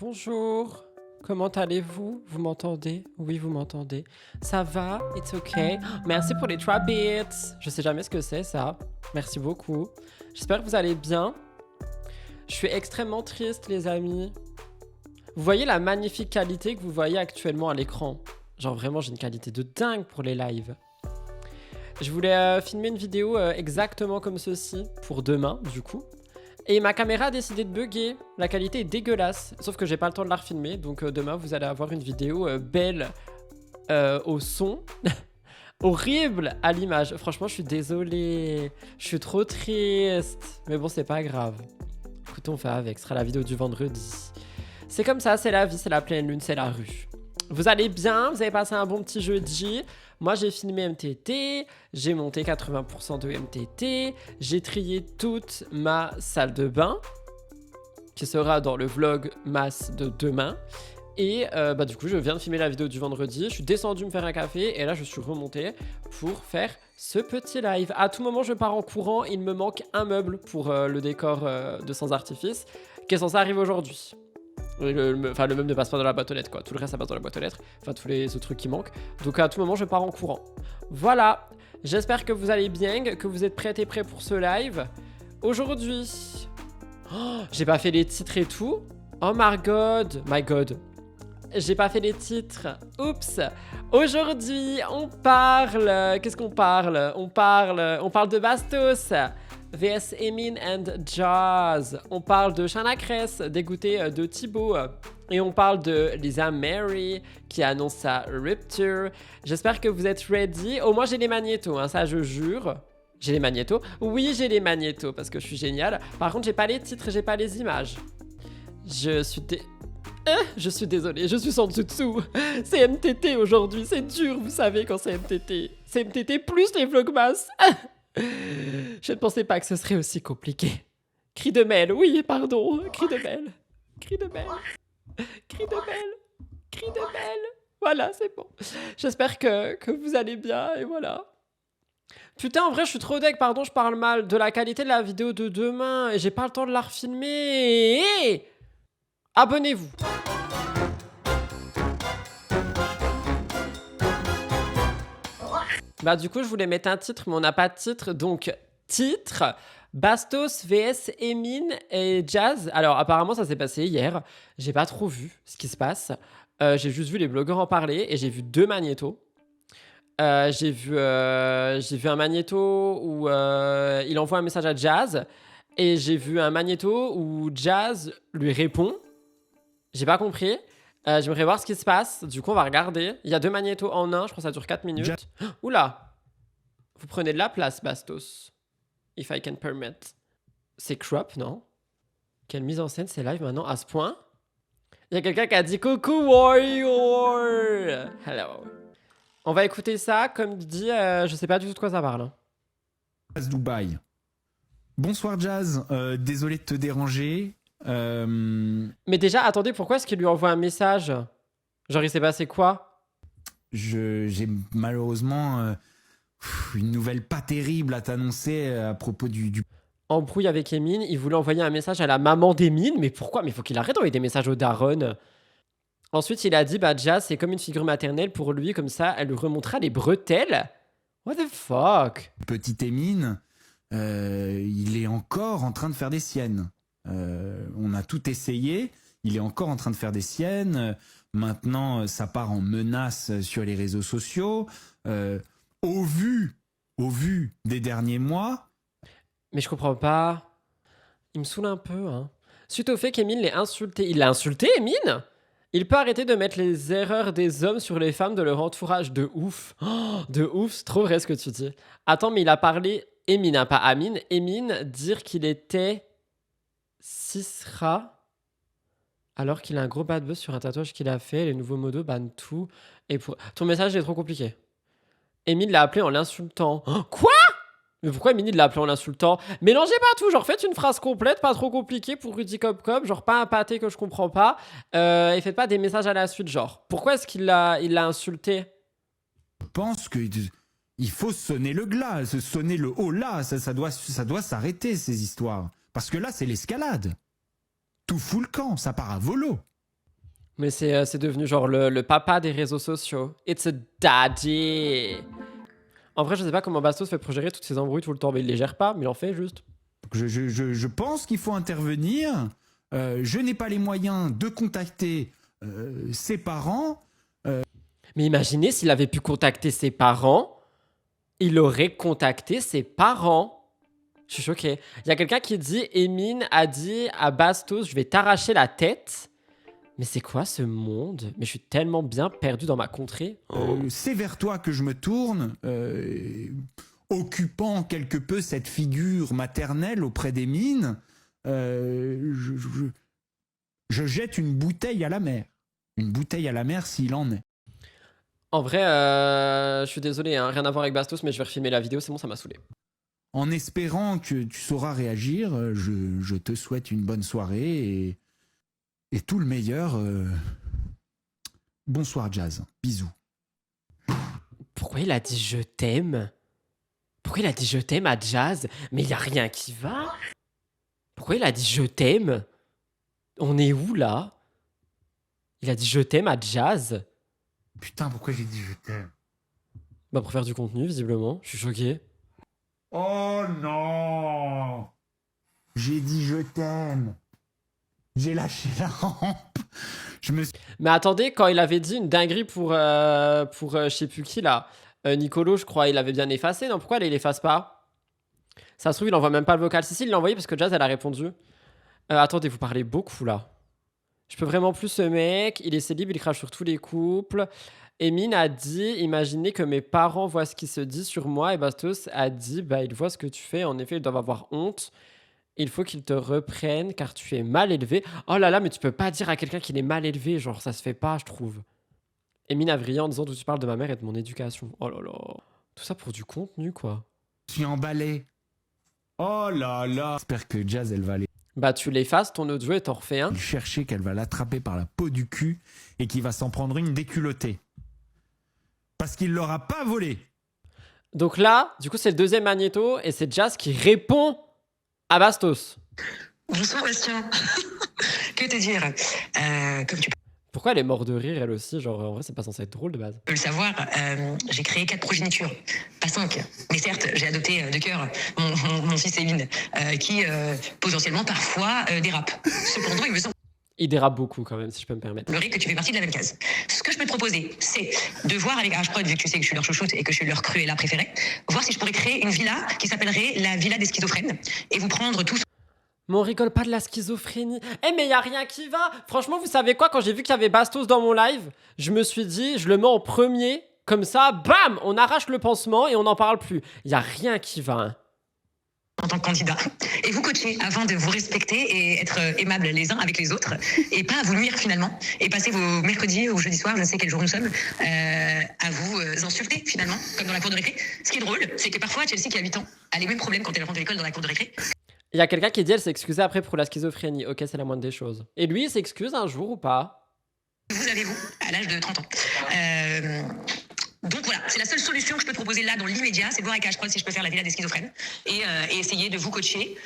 Bonjour, comment allez-vous? Vous m'entendez? Oui, vous m'entendez. Ça va? It's okay. Merci pour les 3 bits. Je sais jamais ce que c'est ça. Merci beaucoup. J'espère que vous allez bien. Je suis extrêmement triste, les amis. Vous voyez la magnifique qualité que vous voyez actuellement à l'écran? Genre vraiment, j'ai une qualité de dingue pour les lives. Je voulais filmer une vidéo exactement comme ceci pour demain, du coup. Et ma caméra a décidé de bugger. La qualité est dégueulasse. Sauf que j'ai pas le temps de la refilmer. Donc demain, vous allez avoir une vidéo belle au son. Horrible à l'image. Franchement, je suis désolée. Je suis trop triste. Mais bon, c'est pas grave. Écoute, on fait avec. Ce sera la vidéo du vendredi. C'est comme ça, c'est la vie, c'est la pleine lune, c'est la rue. Vous allez bien? Vous avez passé un bon petit jeudi? Moi, j'ai filmé MTT, j'ai monté 80% de MTT, j'ai trié toute ma salle de bain, qui sera dans le vlog masse de demain. Et du coup, je viens de filmer la vidéo du vendredi, je suis descendu me faire un café, et là, je suis remonté pour faire ce petit live. À tout moment, je pars en courant, il me manque un meuble pour le décor de sans artifice, qui est censé arriver aujourd'hui. Le meuble ne passe pas dans la boîte aux lettres, quoi. Tout le reste, ça passe dans la boîte aux lettres. Enfin, tous les autres trucs qui manquent. Donc, à tout moment, je pars en courant. Voilà. J'espère que vous allez bien, que vous êtes prêts et prêts pour ce live. Aujourd'hui... Oh, j'ai pas fait les titres et tout. Oh my god. My god. J'ai pas fait les titres. Oups. Aujourd'hui, on parle... Qu'est-ce qu'on parle? On parle de Bastos. VS Emin and Jazz. On parle de Shana Kress, dégoûtée de Thibaut. Et on parle de Lisa Mary qui annonce sa rupture. J'espère que vous êtes ready. Au moins j'ai les magnétos, hein, ça je jure. J'ai les magnétos? Oui, j'ai les magnétos parce que je suis génial. Par contre, j'ai pas les titres, j'ai pas les images. Je suis désolée, je suis sans dessous. C'est MTT aujourd'hui, c'est dur, vous savez, quand c'est MTT. C'est MTT plus les vlogmas. Je ne pensais pas que ce serait aussi compliqué. Cri de Mel, oui, pardon. Cri de Mel. Cri de Mel. Cri de Mel. Cri de Mel. Voilà, c'est bon. J'espère que vous allez bien, et voilà. Putain, en vrai, je suis trop deg, pardon, je parle mal. De la qualité de la vidéo de demain, et j'ai pas le temps de la refilmer. Abonnez-vous. Bah du coup, je voulais mettre un titre, mais on n'a pas de titre. Donc, titre, Bastos vs Emin et Jazz. Alors, apparemment, ça s'est passé hier. J'ai pas trop vu ce qui se passe. J'ai juste vu les blogueurs en parler et j'ai vu 2 magnétos. J'ai vu un magnéto où il envoie un message à Jazz. Et j'ai vu un magnéto où Jazz lui répond. J'ai pas compris. J'aimerais voir ce qui se passe. Du coup, on va regarder. Il y a 2 magnétos en un. Je crois que ça dure 4 minutes. Oula! Vous prenez de la place, Bastos. If I can permit. C'est crop, non? Quelle mise en scène, c'est live maintenant à ce point? Il y a quelqu'un qui a dit coucou Warrior! Hello. On va écouter ça. Comme dit, je sais pas du tout de quoi ça parle. Dubaï. Bonsoir Jazz. Désolé de te déranger. Mais déjà, attendez, pourquoi est-ce qu'il lui envoie un message? Genre, il s'est passé quoi? J'ai malheureusement une nouvelle pas terrible à t'annoncer à propos du... Embrouille avec Emin, il voulait envoyer un message à la maman d'Emin, mais pourquoi? Mais faut qu'il arrête d'envoyer des messages au daron. Ensuite, il a dit, bah, Jazz, c'est comme une figure maternelle pour lui, comme ça, elle lui remontera les bretelles. What the fuck? Petit Emin, il est encore en train de faire des siennes. On a tout essayé, il est encore en train de faire des siennes. Maintenant, ça part en menace sur les réseaux sociaux. Au vu des derniers mois. Mais je comprends pas. Il me saoule un peu, hein. Suite au fait qu'Emin l'ait insulté. Il l'a insulté, Emin? Il peut arrêter de mettre les erreurs des hommes sur les femmes de leur entourage. De ouf. Oh, de ouf, c'est trop vrai ce que tu dis. Attends, mais il a parlé... Emin, hein, pas Amin. Emin, dire qu'il était... Sisra... Alors qu'il a un gros bad buzz sur un tatouage qu'il a fait. Les nouveaux modos bannent tout. Et pour... Ton message est trop compliqué. Emin l'a appelé en l'insultant. Oh, quoi? Mais pourquoi Emin l'a appelé en l'insultant? Mélangez pas tout, genre faites une phrase complète, pas trop compliquée pour Rudy Cop Cop, genre pas un pâté que je comprends pas. Et faites pas des messages à la suite, genre. Pourquoi est-ce qu'il l'a insulté? Je pense que il faut sonner le glas, sonner le haut là, ça doit s'arrêter ces histoires. Parce que là, c'est l'escalade. Tout fout le camp, ça part à volo. Mais c'est devenu genre le papa des réseaux sociaux. It's a daddy. En vrai, je sais pas comment Bastos fait pour gérer toutes ces embrouilles tout le temps, mais il les gère pas, mais il en fait juste. Je pense qu'il faut intervenir. Je n'ai pas les moyens de contacter ses parents. Mais imaginez s'il avait pu contacter ses parents, il aurait contacté ses parents. Je suis choquée. Il y a quelqu'un qui dit Emine a dit à Bastos, je vais t'arracher la tête. Mais c'est quoi ce monde? Mais je suis tellement bien perdu dans ma contrée. C'est vers toi que je me tourne, occupant quelque peu cette figure maternelle auprès d'Emine. Je jette une bouteille à la mer. Une bouteille à la mer s'il en est. En vrai, je suis désolé, hein, rien à voir avec Bastos, mais je vais refilmer la vidéo, c'est bon, ça m'a saoulé. En espérant que tu sauras réagir, je te souhaite une bonne soirée et tout le meilleur. Bonsoir Jazz, bisous. Pourquoi il a dit je t'aime? Pourquoi il a dit je t'aime à Jazz? Mais il y a rien qui va. Pourquoi il a dit je t'aime? On est où là? Il a dit je t'aime à Jazz? Putain, pourquoi j'ai dit je t'aime? Bah pour faire du contenu, visiblement. Je suis choqué. Oh non! J'ai dit je t'aime. J'ai lâché la rampe. Mais attendez, quand il avait dit une dinguerie pour je sais plus qui là, Nicolo, je crois, il avait bien effacé. Non, pourquoi il l'efface pas? Ça se trouve, il envoie même pas le vocal. Si, il l'a envoyé parce que Jazz, elle a répondu. Attendez, vous parlez beaucoup là. Je peux vraiment plus ce mec. Il est célib, il crache sur tous les couples. Emine a dit, imaginez que mes parents voient ce qui se dit sur moi. Et Bastos a dit, bah ils voient ce que tu fais. En effet, ils doivent avoir honte. Il faut qu'ils te reprennent car tu es mal élevé. Oh là là, mais tu peux pas dire à quelqu'un qu'il est mal élevé. Genre, ça se fait pas, je trouve. Emine a vrillé en disant d'où tu parles de ma mère et de mon éducation. Oh là là. Tout ça pour du contenu, quoi. Je suis emballé. Oh là là. J'espère que Jazz, elle va aller. Bah, tu l'effaces, ton audio et t'en refais un. Chercher qu'elle va l'attraper par la peau du cul et qu'il va s'en prendre une déculottée. Parce qu'il l'aura pas volé. Donc là, du coup, c'est le deuxième magnéto et c'est Jazz qui répond à Bastos. Bonsoir Bastien. Que te dire Comme tu Pourquoi elle est morte de rire, elle aussi? Genre, en vrai, c'est pas censé être drôle de base. peux le savoir, j'ai créé 4 progénitures, pas 5. Mais certes, j'ai adopté de cœur mon fils Emine, qui potentiellement parfois dérape. Cependant, il me Il dérape beaucoup quand même, si je peux me permettre. semblerait que tu fais partie de la même case. Ce que je peux te proposer, c'est de voir avec HProd, vu que tu sais que je suis leur chouchoute et que je suis leur Cruella préférée, voir si je pourrais créer une villa qui s'appellerait la Villa des Schizophrènes et vous prendre tous. Mais on rigole pas de la schizophrénie. Eh mais y a rien qui va. Franchement, vous savez quoi? Quand j'ai vu qu'il y avait Bastos dans mon live, je me suis dit, je le mets en premier. Comme ça, bam, on arrache le pansement et on n'en parle plus. Y a rien qui va. Hein. En tant que candidat, et vous coacher avant de vous respecter et être aimables les uns avec les autres, et pas à vous nuire finalement, et passer vos mercredis ou jeudi soir, je ne sais quel jour nous sommes, à vous insulter finalement, comme dans la cour de récré. Ce qui est drôle, c'est que parfois Chelsea qui a 8 ans a les mêmes problèmes quand elle rentre de l'école dans la cour de récré. Il y a quelqu'un qui dit elle s'est excusée après pour la schizophrénie. Ok, c'est la moindre des choses. Et lui, il s'excuse un jour ou pas? Vous avez-vous à l'âge de 30 ans. Donc voilà, c'est la seule solution que je peux te proposer là dans l'immédiat, c'est de voir avec HProd si je peux faire la villa des schizophrènes et essayer de vous coacher.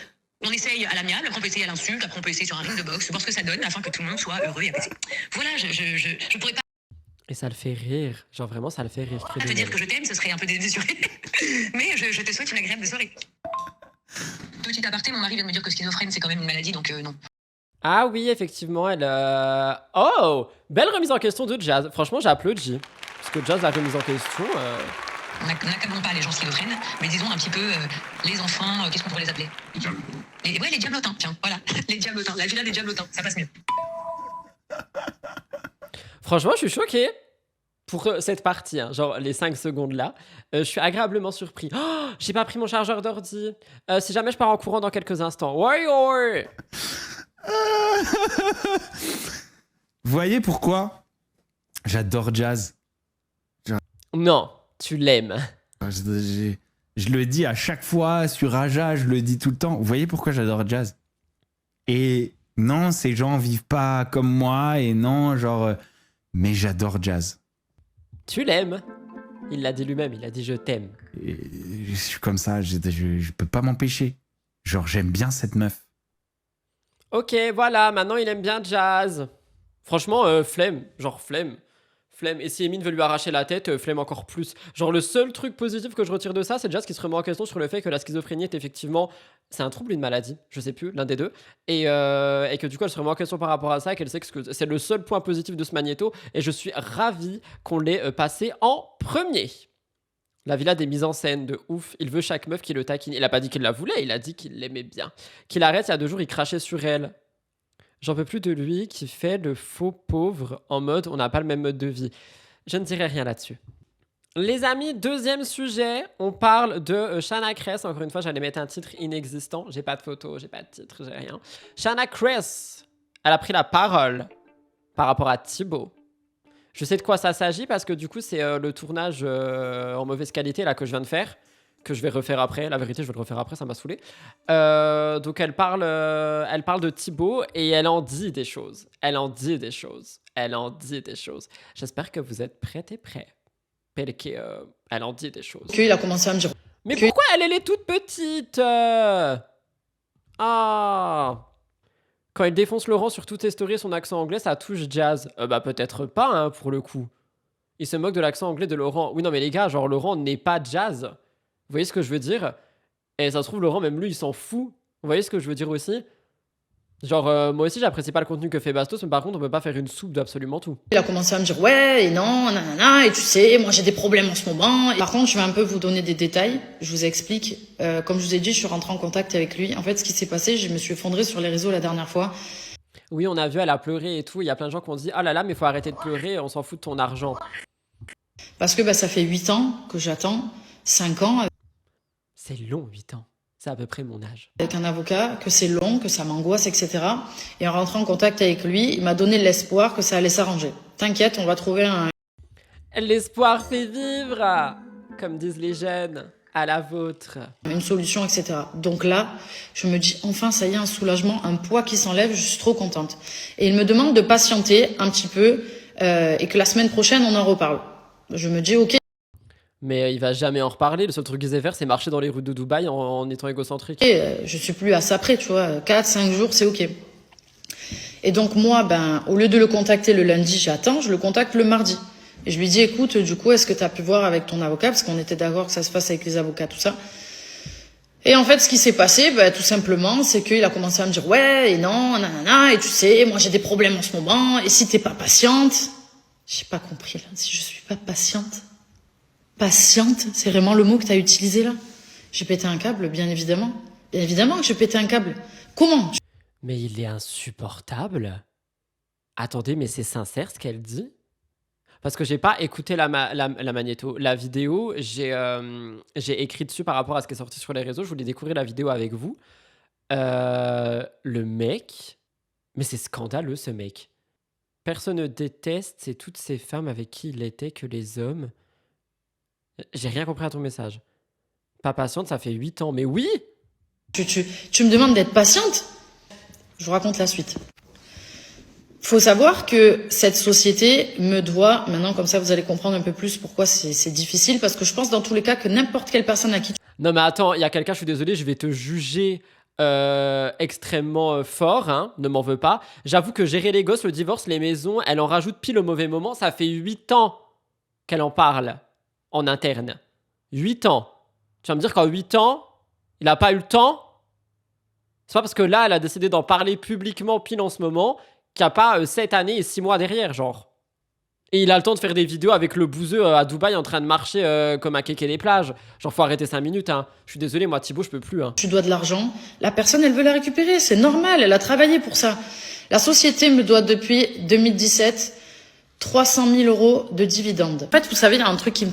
On essaye à l'amiable, après on peut essayer à l'insulte, après on peut essayer sur un ring de boxe, voir ce que ça donne afin que tout le monde soit heureux et apaisé. Voilà, je pourrais pas Et ça le fait rire. Genre vraiment, ça le fait rire. te dire que je t'aime, ce serait un peu démesuré, mais je te souhaite une agréable soirée. Petit aparté, mon mari vient de me dire que schizophrène c'est quand même une maladie, donc non. Ah oui, effectivement, elle... Oh! Belle remise en question de Jazz. Franchement, j'applaudis. Parce que Jazz, la remise en question... N'accablons pas les gens schizophrènes, mais disons un petit peu les enfants, qu'est-ce qu'on pourrait les appeler? Les diablotins. Ouais, les diablotins, tiens, voilà, les diablotins, la villa des diablotins, ça passe mieux. Franchement, je suis choqué pour cette partie, hein, genre les 5 secondes là. Je suis agréablement surpris. Oh, j'ai pas pris mon chargeur d'ordi. Si jamais je pars en courant dans quelques instants. Warrior! Vous voyez pourquoi j'adore Jazz? Non, tu l'aimes. Je le dis à chaque fois sur Aja, je le dis tout le temps. Vous voyez pourquoi j'adore Jazz? Et non, ces gens vivent pas comme moi et non, genre... mais j'adore Jazz. Tu l'aimes. Il l'a dit lui-même, il a dit je t'aime. Et je suis comme ça, je peux pas m'empêcher. Genre, j'aime bien cette meuf. Ok, voilà, maintenant il aime bien Jazz. Franchement, flemme. Genre, flemme. Flemme. Et si Emine veut lui arracher la tête, flemme encore plus. Genre, le seul truc positif que je retire de ça, c'est déjà ce qui se remet en question sur le fait que la schizophrénie est effectivement. C'est un trouble, une maladie, je sais plus, l'un des deux. Et que du coup, elle se remet en question par rapport à ça et qu'elle sait que c'est le seul point positif de ce magnéto. Et je suis ravi qu'on l'ait passé en premier. La villa des mises en scène de ouf. Il veut chaque meuf qui le taquine. Il a pas dit qu'il la voulait, il a dit qu'il l'aimait bien. Qu'il arrête, il y a 2 jours, il crachait sur elle. J'en peux plus de lui qui fait le faux pauvre en mode on n'a pas le même mode de vie. Je ne dirai rien là-dessus. Les amis, deuxième sujet, on parle de Shanna Kress. Encore une fois, j'allais mettre un titre inexistant. J'ai pas de photo, j'ai pas de titre, j'ai rien. Shanna Kress, elle a pris la parole par rapport à Thibaut. Je sais de quoi ça s'agit parce que du coup, c'est le tournage en mauvaise qualité là que je viens de faire, que je vais refaire après. La vérité, je vais le refaire après, ça m'a saoulé. Donc elle parle de Thibaut et elle en dit des choses. Elle en dit des choses. Elle en dit des choses. J'espère que vous êtes prêtes et prêts. Parce que, elle en dit des choses. Il a commencé à me dire. Mais pourquoi elle est toute petite Ah. Quand il défonce Laurent sur toutes ses stories et son accent anglais, ça touche Jazz. Bah peut-être pas, hein, pour le coup. Il se moque de l'accent anglais de Laurent. Oui, non, mais les gars, genre Laurent n'est pas Jazz. Vous voyez ce que je veux dire? Et ça se trouve, Laurent, même lui, il s'en fout. Vous voyez ce que je veux dire aussi? Genre, moi aussi, j'apprécie pas le contenu que fait Bastos, mais par contre, on peut pas faire une soupe d'absolument tout. Il a commencé à me dire ouais et non, nanana, et tu sais, moi j'ai des problèmes en ce moment. Par contre, je vais un peu vous donner des détails. Je vous explique. Comme je vous ai dit, je suis rentrée en contact avec lui. En fait, ce qui s'est passé, je me suis effondrée sur les réseaux la dernière fois. Oui, on a vu, elle a pleuré et tout. Il y a plein de gens qui ont dit « Ah là là, mais faut arrêter de pleurer, on s'en fout de ton argent. » Parce que ça fait 8 ans que j'attends, 5 ans. C'est long, 8 ans. C'est à peu près mon âge. Avec un avocat, que c'est long, que ça m'angoisse, etc. Et en rentrant en contact avec lui, il m'a donné l'espoir que ça allait s'arranger. T'inquiète, on va trouver un... L'espoir fait vivre, comme disent les jeunes, à la vôtre. Une solution, etc. Donc là, je me dis, enfin, ça y est, un soulagement, un poids qui s'enlève, je suis trop contente. Et il me demande de patienter un petit peu et que la semaine prochaine, on en reparle. Je me dis, ok. Mais il va jamais en reparler. Le seul truc qu'il sait faire, c'est marcher dans les rues de Dubaï en étant égocentrique. Je suis plus à ça près, tu vois. 4-5 jours, c'est ok. Et donc moi, au lieu de le contacter le lundi, j'attends, je le contacte le mardi. Et je lui dis, écoute, du coup, est-ce que tu as pu voir avec ton avocat? Parce qu'on était d'accord que ça se fasse avec les avocats, tout ça. Et en fait, ce qui s'est passé, tout simplement, c'est qu'il a commencé à me dire, ouais, et non, nanana, et tu sais, moi j'ai des problèmes en ce moment, et si t'es pas patiente... J'ai pas compris, là, si je suis pas patiente... Patiente, c'est vraiment le mot que tu as utilisé là? J'ai pété un câble, bien évidemment. Bien évidemment que j'ai pété un câble. Comment? Mais il est insupportable. Attendez, mais c'est sincère ce qu'elle dit? Parce que j'ai pas écouté la magnéto. La vidéo, j'ai écrit dessus par rapport à ce qui est sorti sur les réseaux. Je voulais découvrir la vidéo avec vous. Le mec... Mais c'est scandaleux, ce mec. Personne ne déteste, c'est toutes ces femmes avec qui il était que les hommes... J'ai rien compris à ton message. Pas patiente, ça fait 8 ans. Mais oui! Tu me demandes d'être patiente? Je vous raconte la suite. Faut savoir que cette société me doit, maintenant comme ça vous allez comprendre un peu plus pourquoi c'est difficile, parce que je pense dans tous les cas que n'importe quelle personne à qui... Non mais attends, il y a quelqu'un, je suis désolé, je vais te juger extrêmement fort, hein, ne m'en veux pas. J'avoue que gérer les gosses, le divorce, les maisons, elle en rajoute pile au mauvais moment, ça fait 8 ans qu'elle en parle. En interne. 8 ans. Tu vas me dire qu'en 8 ans, il n'a pas eu le temps? C'est pas parce que là, elle a décidé d'en parler publiquement pile en ce moment qu'il n'y a pas 7 années et 6 mois derrière, genre. Et il a le temps de faire des vidéos avec le bouseux à Dubaï en train de marcher comme un kéké des plages. Genre, faut arrêter 5 minutes, hein. Je suis désolé, moi, Thibaut, je peux plus, hein. Tu dois de l'argent. La personne, elle veut la récupérer. C'est normal, elle a travaillé pour ça. La société me doit depuis 2017 300 000 € de dividendes. En fait, vous savez, il y a un truc qui me...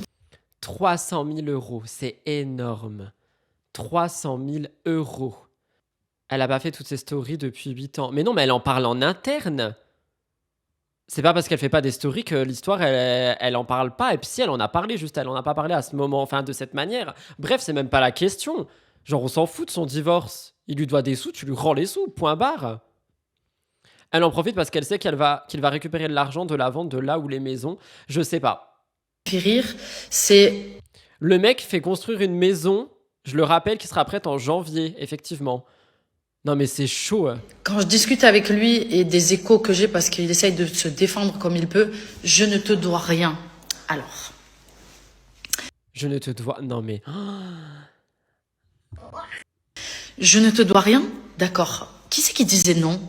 300 000 €, c'est énorme. 300 000 €. Elle a pas fait toutes ses stories depuis 8 ans. Mais non, mais elle en parle en interne. C'est pas parce qu'elle fait pas des stories que l'histoire, elle en parle pas. Et puis si, elle en a parlé, juste elle en a pas parlé à ce moment, enfin de cette manière. Bref, c'est même pas la question. Genre, on s'en fout de son divorce. Il lui doit des sous, tu lui rends les sous, point barre. Elle en profite parce qu'elle sait qu'il va récupérer de l'argent de la vente de là où les maisons. Je sais pas. Fait rire, c'est... Le mec fait construire une maison, je le rappelle, qui sera prête en janvier, effectivement. Non, mais c'est chaud. Quand je discute avec lui et des échos que j'ai parce qu'il essaye de se défendre comme il peut, je ne te dois rien. Alors, Je ne te dois... Non, mais... je ne te dois rien? D'accord. Qui c'est qui disait non?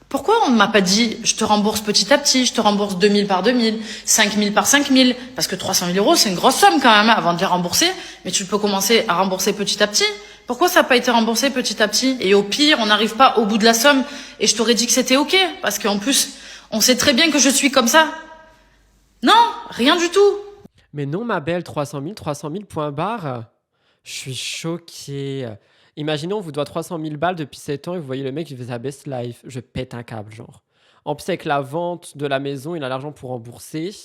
Pourquoi on ne m'a pas dit je te rembourse petit à petit, je te rembourse 2000 par 2000, 5000 par 5000? Parce que 300 000 euros, c'est une grosse somme quand même avant de les rembourser. Mais tu peux commencer à rembourser petit à petit. Pourquoi ça n'a pas été remboursé petit à petit? Et au pire, on n'arrive pas au bout de la somme. Et je t'aurais dit que c'était ok. Parce qu'en plus, on sait très bien que je suis comme ça. Non, rien du tout. Mais non, ma belle, 300 000 point barre. Je suis choquée. Imaginons, on vous doit 300 000 balles depuis 7 ans et vous voyez le mec qui fait sa best life. Je pète un câble, genre. En plus, avec la vente de la maison, il a l'argent pour rembourser.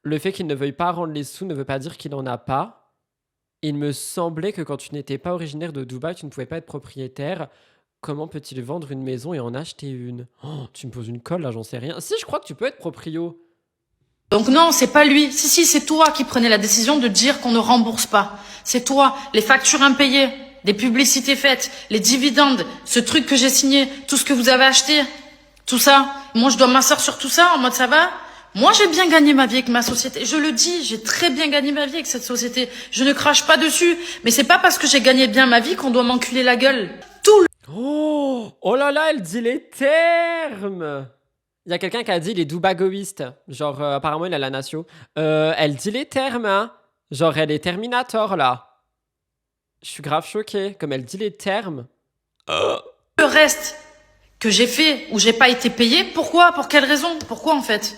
Le fait qu'il ne veuille pas rendre les sous ne veut pas dire qu'il n'en a pas. Il me semblait que quand tu n'étais pas originaire de Dubaï, tu ne pouvais pas être propriétaire. Comment peut-il vendre une maison et en acheter une? Oh, tu me poses une colle là, j'en sais rien. Si, je crois que tu peux être proprio. Donc non, c'est pas lui. Si, c'est toi qui prenais la décision de dire qu'on ne rembourse pas. C'est toi. Les factures impayées, des publicités faites, les dividendes, ce truc que j'ai signé, tout ce que vous avez acheté, tout ça. Moi, je dois m'asseoir sur tout ça en mode ça va? Moi, j'ai bien gagné ma vie avec ma société. Je le dis, j'ai très bien gagné ma vie avec cette société. Je ne crache pas dessus. Mais c'est pas parce que j'ai gagné bien ma vie qu'on doit m'enculer la gueule. Tout le... Oh là là, elle dit les termes. Il y a quelqu'un qui a dit il est doubagoïste. Genre, apparemment, il a la nation. Elle dit les termes, hein. Genre, elle est Terminator, là. Je suis grave choquée. Comme elle dit les termes. Le reste que j'ai fait où j'ai pas été payé, pourquoi? Pour quelle raison? Pourquoi en fait?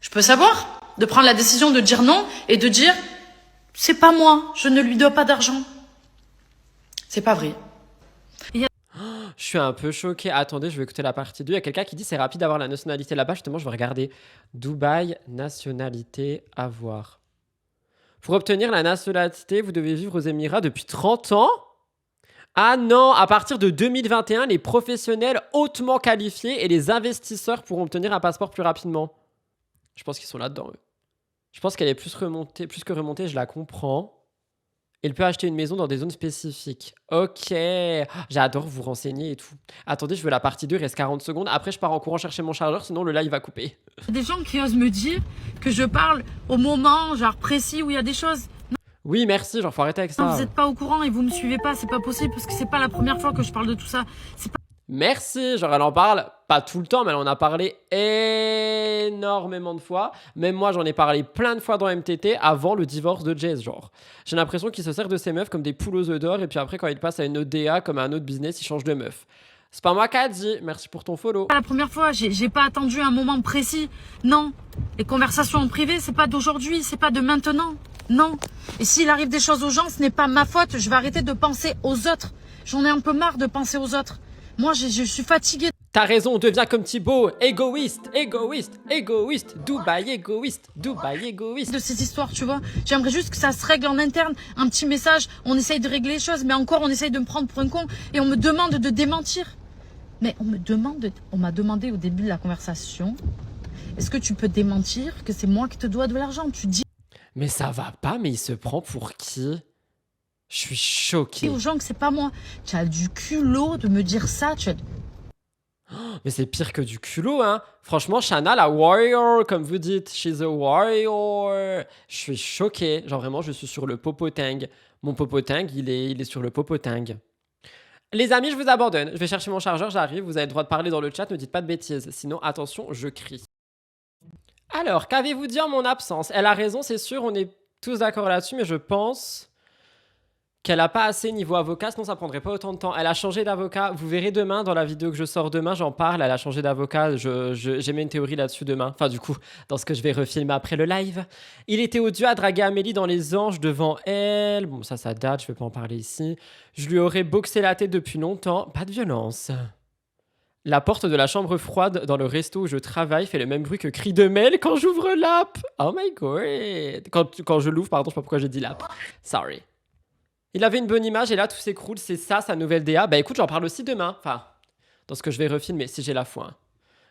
Je peux savoir? De prendre la décision de dire non et de dire c'est pas moi, je ne lui dois pas d'argent. C'est pas vrai. Je suis un peu choquée. Attendez, je vais écouter la partie 2. Il y a quelqu'un qui dit c'est rapide d'avoir la nationalité là-bas. Justement, je vais regarder. Dubaï, nationalité, avoir. Pour obtenir la nationalité, vous devez vivre aux Émirats depuis 30 ans? Ah non, à partir de 2021, les professionnels hautement qualifiés et les investisseurs pourront obtenir un passeport plus rapidement. Je pense qu'ils sont là-dedans, eux. Je pense qu'elle est plus que remontée, je la comprends. Il peut acheter une maison dans des zones spécifiques. Ok. J'adore vous renseigner et tout. Attendez, je veux la partie 2, il reste 40 secondes. Après, je pars en courant chercher mon chargeur, sinon le live va couper. Il y a des gens qui osent me dire que je parle au moment, genre précis, où il y a des choses. Oui, merci, genre faut arrêter avec ça. Non, vous n'êtes pas au courant et vous me suivez pas, c'est pas possible parce que c'est pas la première fois que je parle de tout ça. C'est pas... Merci, genre elle en parle pas tout le temps, mais elle en a parlé énormément de fois. Même moi, j'en ai parlé plein de fois dans MTT avant le divorce de Jess, genre. J'ai l'impression qu'il se sert de ses meufs comme des poules aux œufs d'or et puis après, quand il passe à une autre DA comme à un autre business, il change de meuf. C'est pas moi qui a dit, merci pour ton follow. La première fois, j'ai pas attendu un moment précis. Non, les conversations en privé, c'est pas d'aujourd'hui, c'est pas de maintenant. Non. Et s'il arrive des choses aux gens, ce n'est pas ma faute. Je vais arrêter de penser aux autres. J'en ai un peu marre de penser aux autres. Moi, je suis fatiguée. T'as raison, deviens comme Thibaut. Égoïste, égoïste, égoïste. Dubaï égoïste, Dubaï égoïste. De ces histoires, tu vois. J'aimerais juste que ça se règle en interne. Un petit message, on essaye de régler les choses, mais encore, on essaye de me prendre pour un con. Et on me demande de démentir. Mais on m'a demandé au début de la conversation, est-ce que tu peux démentir que c'est moi qui te dois de l'argent? Tu dis Mais ça va pas, mais il se prend pour qui? Je suis choquée. aux gens que c'est pas moi. Tu as du culot de me dire ça. Mais c'est pire que du culot, hein. Franchement, Shana, la warrior, comme vous dites. She's a warrior. Je suis choquée. Genre vraiment, je suis sur le popotang. Mon popotang, il est sur le popotang. Les amis, je vous abandonne. Je vais chercher mon chargeur, j'arrive. Vous avez le droit de parler dans le chat, ne dites pas de bêtises. Sinon, attention, je crie. Alors, qu'avez-vous dit en mon absence? Elle a raison, c'est sûr, on est tous d'accord là-dessus, mais je pense qu'elle n'a pas assez niveau avocat, sinon ça prendrait pas autant de temps. Elle a changé d'avocat. Vous verrez demain, dans la vidéo que je sors demain, j'en parle. Elle a changé d'avocat. J'ai mis une théorie là-dessus demain. Enfin, du coup, dans ce que je vais refilmer après le live. Il était odieux à draguer Amélie dans les anges devant elle. Bon, ça date, je vais pas en parler ici. Je lui aurais boxé la tête depuis longtemps. Pas de violence. La porte de la chambre froide dans le resto où je travaille fait le même bruit que cri de Mel quand j'ouvre l'app. Oh my god. Quand je l'ouvre, pardon, je sais pas pourquoi j'ai dit l'app. Sorry. Il avait une bonne image et là tout s'écroule, c'est ça sa nouvelle DA. Bah écoute, j'en parle aussi demain. Enfin, dans ce que je vais refilmer si j'ai la foi.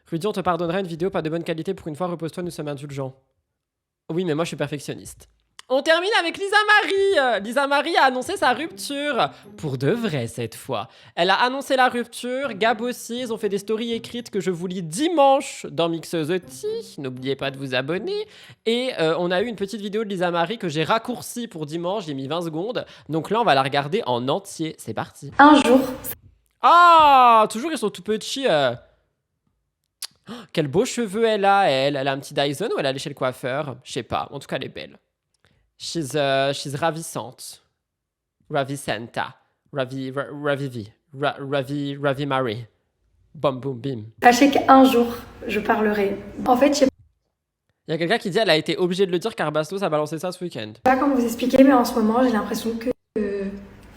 Rudy, on te pardonnera une vidéo pas de bonne qualité pour une fois, repose-toi, nous sommes indulgents. Oui, mais moi je suis perfectionniste. On termine avec Lisa Marie. Lisa Marie a annoncé sa rupture. Pour de vrai cette fois. Elle a annoncé la rupture. Gab aussi. Ils ont fait des stories écrites que je vous lis dimanche dans Mixeuse Tea. N'oubliez pas de vous abonner. Et on a eu une petite vidéo de Lisa Marie que j'ai raccourcie pour dimanche. J'ai mis 20 secondes. Donc là, on va la regarder en entier. C'est parti. Un jour. Ah, toujours ils sont tout petits. Oh, quels beaux cheveux elle a, elle. Elle a un petit Dyson ou elle est allée chez le coiffeur? Je sais pas. En tout cas, elle est belle. She's ravissante. Ravissanta. Ravi Marie. Bum, boum, bim. Sachez qu'un jour, je parlerai. En fait, je sais Il y a quelqu'un qui dit elle a été obligée de le dire car Bastos a balancé ça ce week-end. pas comment vous expliquer, mais en ce moment, j'ai l'impression que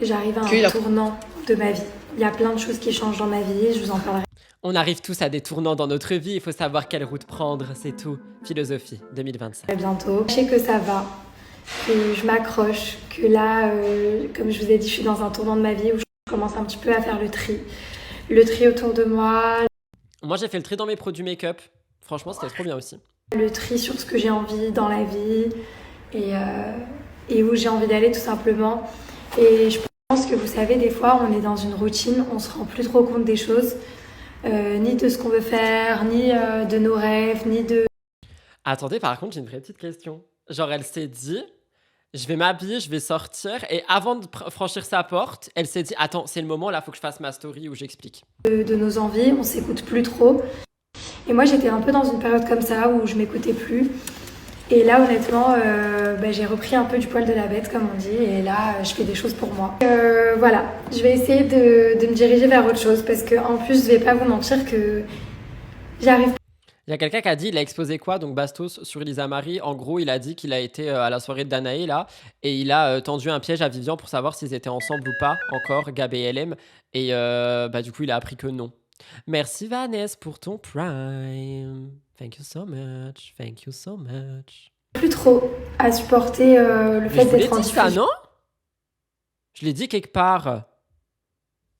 j'arrive à un tournant de ma vie. Il y a plein de choses qui changent dans ma vie et je vous en parlerai. On arrive tous à des tournants dans notre vie, il faut savoir quelle route prendre, c'est tout. Philosophie 2025. À bientôt. Sachez que ça va, que je m'accroche, que là, comme je vous ai dit, je suis dans un tournant de ma vie où je commence un petit peu à faire le tri. Le tri autour de moi, Moi j'ai fait le tri dans mes produits make-up. Franchement c'était trop bien aussi. le tri sur ce que j'ai envie dans la vie et où j'ai envie d'aller tout simplement. Et je pense que vous savez, des fois, on est dans une routine, on se rend plus trop compte des choses, ni de ce qu'on veut faire, ni de nos rêves, ni de... Attendez, par contre j'ai une vraie petite question. Genre elle s'est dit, je vais m'habiller, je vais sortir, et avant de franchir sa porte, elle s'est dit, attends, c'est le moment, là, faut que je fasse ma story où j'explique. de nos envies, on s'écoute plus trop. Et moi, j'étais un peu dans une période comme ça où je m'écoutais plus. Et là, honnêtement, j'ai repris un peu du poil de la bête, comme on dit, et là, je fais des choses pour moi. Voilà, je vais essayer de me diriger vers autre chose, parce qu'en plus, je vais pas vous mentir que j'arrive. Il y a quelqu'un qui a dit, il a exposé quoi, donc Bastos, sur Lisa Marie. En gros, il a dit qu'il a été à la soirée de Danae, là, et il a tendu un piège à Vivian pour savoir s'ils étaient ensemble ou pas, encore, Gab et LM. Et du coup, il a appris que non. Merci Vanessa pour ton prime. Thank you so much. Thank you so much. Plus trop à supporter le Mais fait je vous l'ai d'être en dit ça, diffusion. non? Je l'ai dit quelque part.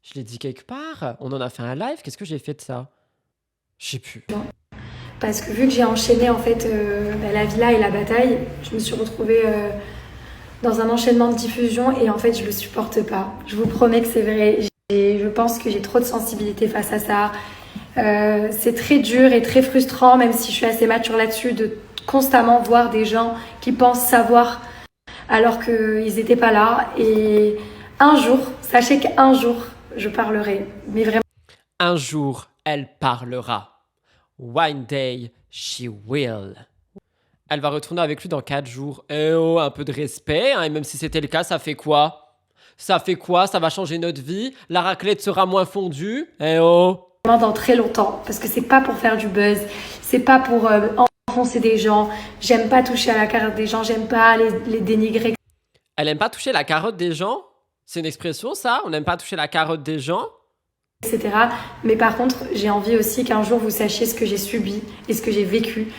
Je l'ai dit quelque part. On en a fait un live. Qu'est-ce que j'ai fait de ça? Je sais plus. Parce que vu que j'ai enchaîné en fait la villa et la bataille, je me suis retrouvée dans un enchaînement de diffusion et en fait je le supporte pas. Je vous promets que c'est vrai. Je pense que j'ai trop de sensibilité face à ça. C'est très dur et très frustrant, même si je suis assez mature là-dessus, de constamment voir des gens qui pensent savoir alors qu'ils n'étaient pas là. Et un jour, sachez qu'un jour, je parlerai. Mais vraiment. Un jour, elle parlera. One day, she will. Elle va retourner avec lui dans 4 jours. Eh oh, un peu de respect, hein, et même si c'était le cas, ça fait quoi? Ça fait quoi? Ça va changer notre vie? La raclette sera moins fondue? Eh oh! Dans très longtemps, parce que c'est pas pour faire du buzz, c'est pas pour enfoncer des gens. J'aime pas toucher à la carotte des gens, j'aime pas les dénigrer. Elle aime pas toucher la carotte des gens? C'est une expression ça? On n'aime pas toucher la carotte des gens? Etc. Mais par contre, j'ai envie aussi qu'un jour vous sachiez ce que j'ai subi et ce que j'ai vécu.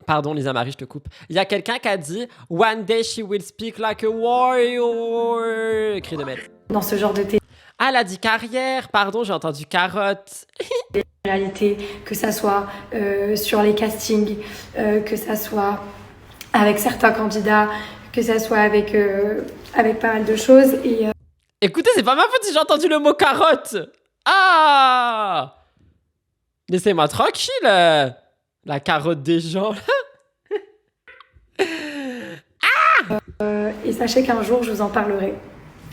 Pardon, Lisa Marie, je te coupe. Il y a quelqu'un qui a dit « One day she will speak like a warrior ». Cri de maître. Dans ce genre de Ah, elle a dit carrière. Pardon, j'ai entendu carotte. réalité, que ça soit sur les castings, que ça soit avec certains candidats, que ça soit avec pas mal de choses. Et Écoutez, c'est pas ma faute si j'ai entendu le mot carotte. Ah! Laissez-moi tranquille. La carotte des gens. et sachez qu'un jour, je vous en parlerai.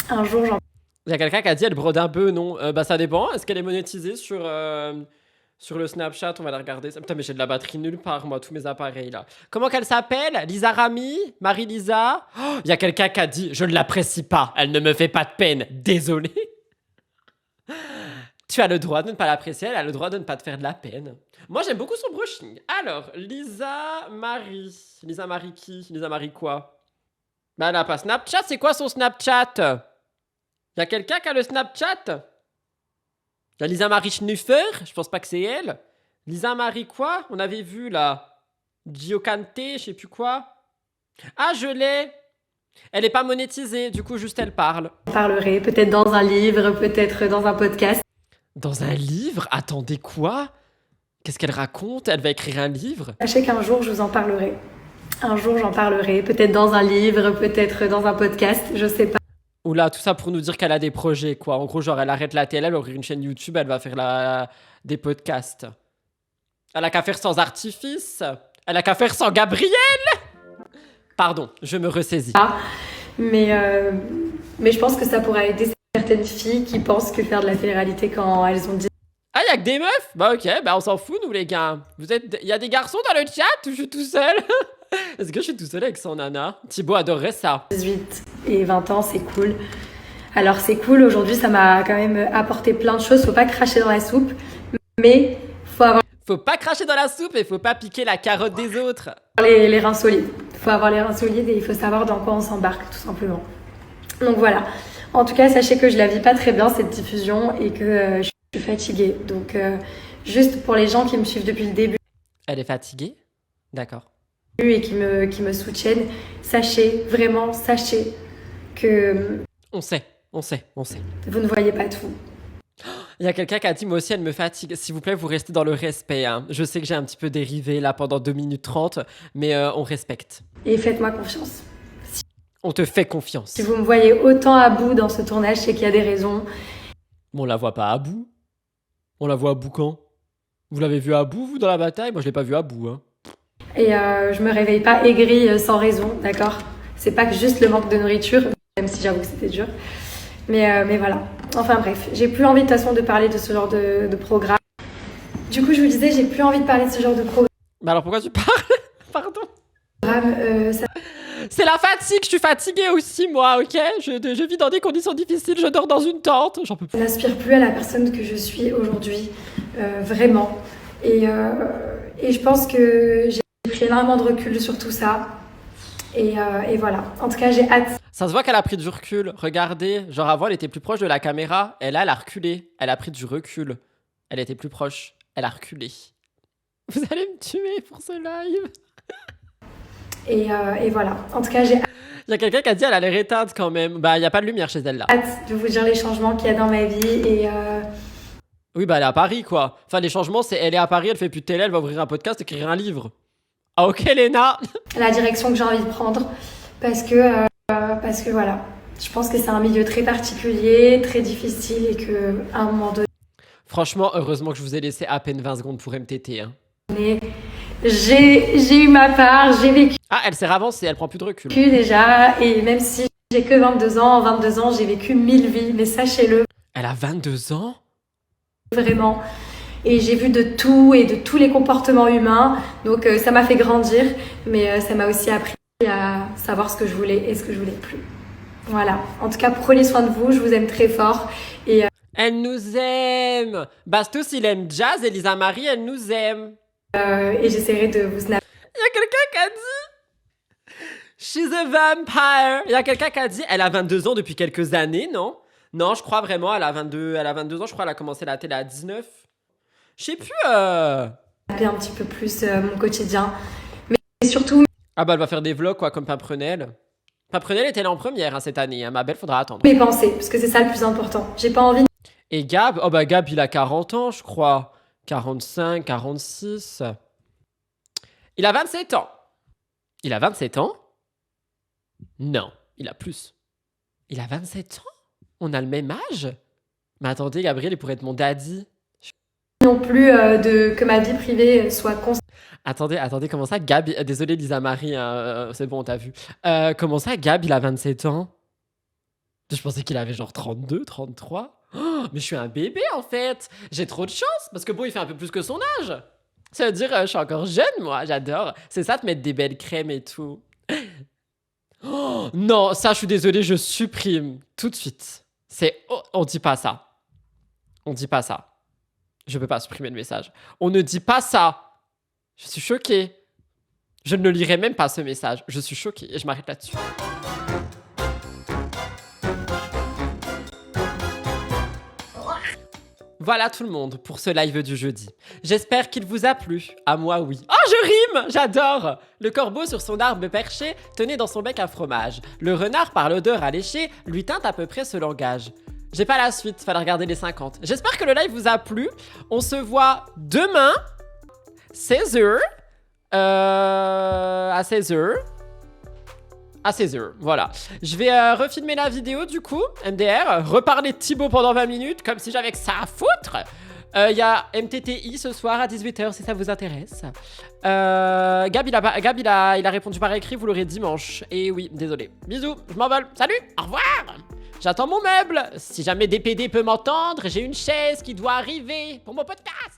Un jour, j'en Il y a quelqu'un qui a dit elle brode un peu, non? Ça dépend. Est-ce qu'elle est monétisée sur le Snapchat? On va la regarder. Putain, mais j'ai de la batterie nulle part, moi, tous mes appareils là. Comment qu'elle s'appelle? Lisa Rami? Marie-Lisa? Oh, il y a quelqu'un qui a dit je ne l'apprécie pas. Elle ne me fait pas de peine. Désolé. Tu as le droit de ne pas l'apprécier. Elle a le droit de ne pas te faire de la peine. Moi, j'aime beaucoup son brushing. Alors, Lisa Marie. Lisa Marie qui? Lisa Marie quoi? Bah, elle n'a pas Snapchat. C'est quoi son Snapchat? Y a quelqu'un qui a le Snapchat? Y a Lisa Marie Schnuffer? Je pense pas que c'est elle. Lisa Marie quoi? On avait vu là. Giocante, je sais plus quoi. Ah, je l'ai. Elle est pas monétisée, du coup juste elle parle. parlerai, peut-être dans un livre, peut-être dans un podcast. Dans un livre? Attendez quoi? Qu'est-ce qu'elle raconte? Elle va écrire un livre? Sachez qu'un jour, je vous en parlerai. Un jour, j'en parlerai, peut-être dans un livre, peut-être dans un podcast, je sais pas. Oula, tout ça pour nous dire qu'elle a des projets, quoi. En gros, genre, elle arrête la télé, elle ouvre une chaîne YouTube, elle va faire des podcasts. Elle a qu'à faire sans artifice. Elle a qu'à faire sans Gabriel. Pardon, je me ressaisis. Mais je pense que ça pourrait aider certaines filles qui pensent que faire de la télé-réalité quand elles ont dit Ah, y'a que des meufs? Bah ok, bah on s'en fout, nous, les gars. Y a des garçons dans le chat ou je suis tout seul? Est-ce que je suis tout seul avec son nana? Thibaut adorerait ça. 18 et 20 ans, c'est cool. Alors c'est cool, aujourd'hui ça m'a quand même apporté plein de choses, faut pas cracher dans la soupe, mais faut avoir Faut pas cracher dans la soupe et faut pas piquer la carotte des autres. les reins solides. Faut avoir les reins solides et il faut savoir dans quoi on s'embarque, tout simplement. Donc voilà. En tout cas, sachez que je la vis pas très bien cette diffusion et que je suis fatiguée. Donc juste pour les gens qui me suivent depuis le début Elle est fatiguée? D'accord. et qui me soutiennent, sachez, vraiment sachez que On sait. vous ne voyez pas tout. Il y a quelqu'un qui a dit, moi aussi, elle me fatigue. S'il vous plaît, vous restez dans le respect. Hein. Je sais que j'ai un petit peu dérivé là pendant 2 minutes 30, mais on respecte. Et faites-moi confiance. On te fait confiance. Si vous me voyez autant à bout dans ce tournage, c'est qu'il y a des raisons. Mais on la voit pas à bout. On la voit à bout quand? Vous l'avez vu à bout, vous, dans la bataille? Moi, je l'ai pas vu à bout. Hein. Et je me réveille pas aigrie sans raison, d'accord? C'est pas que juste le manque de nourriture, même si j'avoue que c'était dur. Mais voilà. Enfin bref, j'ai plus envie de toute façon de parler de ce genre de programme. Du coup, je vous disais, j'ai plus envie de parler de ce genre de programme. Mais alors pourquoi tu parles? Pardon. C'est la fatigue, je suis fatiguée aussi, moi, ok? Je vis dans des conditions difficiles, je dors dans une tente, j'en peux plus. Ça n'inspire plus à la personne que je suis aujourd'hui, vraiment. Et je pense que j'ai pris énormément de recul sur tout ça. Et voilà. En tout cas, j'ai hâte. Ça se voit qu'elle a pris du recul. Regardez, genre avant, elle était plus proche de la caméra. Et là, elle a reculé. Elle a pris du recul. Elle était plus proche. Elle a reculé. Vous allez me tuer pour ce live. Et voilà. En tout cas, j'ai Il y a quelqu'un qui a dit elle a l'air éteinte quand même. Bah, il n'y a pas de lumière chez elle là. hâte de vous dire les changements qu'il y a dans ma vie. Et Oui, bah, elle est à Paris quoi. Enfin, les changements, c'est elle est à Paris, elle fait plus de télé, elle va ouvrir un podcast, écrire un livre. Ah, ok, Léna. la direction que j'ai envie de prendre. Parce que voilà. Je pense que c'est un milieu très particulier, très difficile et qu'à un moment donné, Franchement, heureusement que je vous ai laissé à peine 20 secondes pour MTT. Hein. j'ai eu ma part, j'ai vécu Ah, elle s'est avancée, elle prend plus de recul. déjà. Et même si j'ai que 22 ans, en 22 ans, j'ai vécu 1000 vies. Mais sachez-le, Elle a 22 ans? vraiment. Et j'ai vu de tout et de tous les comportements humains. Donc ça m'a fait grandir. Mais ça m'a aussi appris à savoir ce que je voulais et ce que je voulais plus. Voilà. En tout cas, prenez soin de vous. Je vous aime très fort. Et Elle nous aime. Bastos, il aime Jazz, Elisa Marie, elle nous aime. j'essaierai de vous snapper. Il y a quelqu'un qui a dit She's a vampire. Il y a quelqu'un qui a dit elle a 22 ans depuis quelques années, non? Non, je crois vraiment, elle a 22 ans, je crois, elle a commencé la télé à 19. Je sais plus. Un petit peu plus mon quotidien. Mais surtout, Ah bah elle va faire des vlogs quoi, comme Paprenelle. Paprenelle était là en première hein, cette année, hein. Ma belle, faudra attendre. mes pensées. Parce que c'est ça le plus important. J'ai pas envie Et Gab, oh bah Gab il a 40 ans, je crois. 45, 46. Il a 27 ans. Il a 27 ans? Non, il a plus. Il a 27 ans? On a le même âge? Mais attendez, Gabriel, il pourrait être mon daddy. non plus que ma vie privée soit Attendez, comment ça, Gab... Désolé, Lisa Marie, hein, c'est bon, on t'a vu. Comment ça, Gab, il a 27 ans? Je pensais qu'il avait genre 32, 33. Oh, mais je suis un bébé, en fait. J'ai trop de chance, parce que bon, il fait un peu plus que son âge. Ça veut dire, je suis encore jeune, moi, j'adore. C'est ça, de mettre des belles crèmes et tout. Oh, non, ça, je suis désolée, je supprime tout de suite. On dit pas ça. On dit pas ça. Je peux pas supprimer le message. On ne dit pas ça. Je suis choquée. Je ne le lirai même pas ce message. Je suis choquée et je m'arrête là-dessus. Voilà tout le monde pour ce live du jeudi. J'espère qu'il vous a plu. À moi, oui. Oh, je rime! J'adore! Le corbeau sur son arbre perché tenait dans son bec un fromage. Le renard, par l'odeur alléchée, lui tint à peu près ce langage. J'ai pas la suite, fallait regarder les 50. J'espère que le live vous a plu. On se voit demain, 16h. à 16h. À 16h, voilà. Je vais refilmer la vidéo du coup, MDR, reparler de Thibaut pendant 20 minutes, comme si j'avais que ça à foutre. Il y a MTTI ce soir à 18h si ça vous intéresse. Gab, il a répondu par écrit, vous l'aurez dimanche. Et oui, désolé. Bisous, je m'envole. Salut, au revoir. J'attends mon meuble. Si jamais DPD peut m'entendre, j'ai une chaise qui doit arriver pour mon podcast.